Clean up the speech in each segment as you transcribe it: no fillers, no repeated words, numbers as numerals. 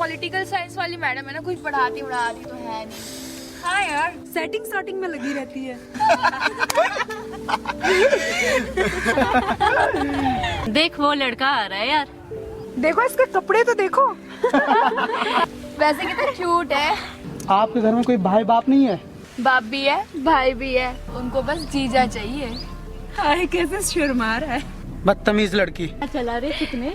Political science वाली madam है ना, कुछ पढ़ाती तो है नहीं। हाँ यार, सेटिंग स्टार्टिंग में लगी रहती है। देख वो लड़का आ रहा है यार। देखो इसके कपड़े तो देखो। वैसे कितना क्यूट है। आपके घर में कोई भाई बाप नहीं है? बाप भी है, भाई भी है, उनको बस जीजा चाहिए। हाय कैसे शर्मा रहा है। बदतमीज लड़की। चला रहे कितने।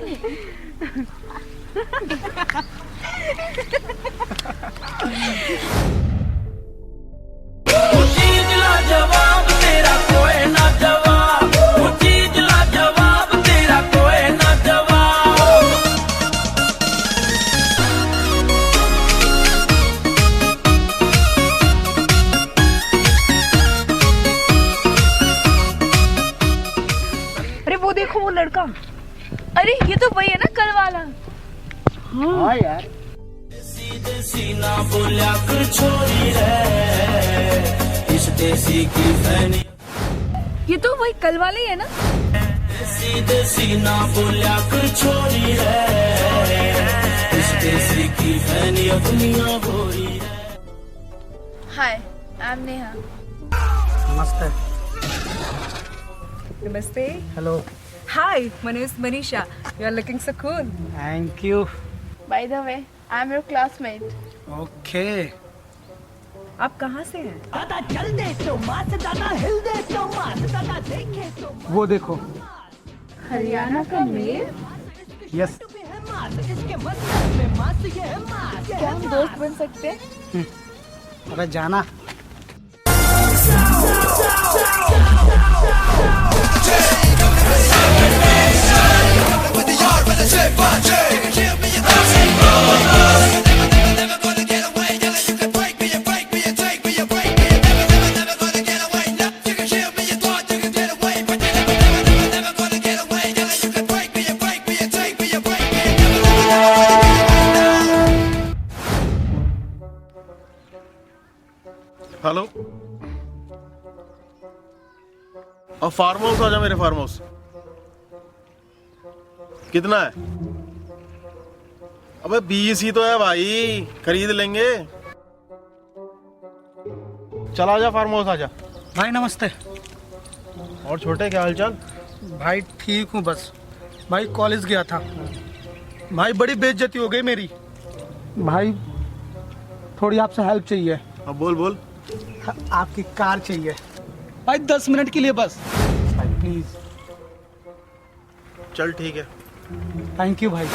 जवाब तेरा कोई ना जवाब, जवाब तेरा कोई ना जवाब। अरे वो देखो वो लड़का। अरे ये तो वही है ना कल वाला। हाँ यार। सीना बोलिया कर छोरी है, इस देसी की फैनी। ये तो वही कल वाले ही है ना। सीना बोलिया कर छोरी है, इस देसी की फैनी दुनिया गोरी है। हाय, आई एम नेहा। नमस्ते। नमस्ते। Hello. Hi, my name is Manisha. You are looking so cool. Thank you. By the way, I am your classmate. Okay. आप कहाँ से हैं? वो देखो। हरियाणा का मेल। यस। क्या हम दोस्त बन सकते हैं? अबे जाना। हेलो, और फार्म हाउस आ जा मेरे फार्म हाउस। कितना है? अबे 20 ही तो है भाई, खरीद लेंगे। चला जा फार्म हाउस आ जा। भाई नमस्ते। और छोटे क्या हालचाल? भाई ठीक हूँ बस। भाई कॉलेज गया था। भाई बड़ी बेइज्जती हो गई मेरी। भाई थोड़ी आपसे हेल्प चाहिए। अब बोल बोल। आपकी कार चाहिए भाई, 10 मिनट के लिए बस भाई, प्लीज। चल ठीक है। थैंक यू भाई।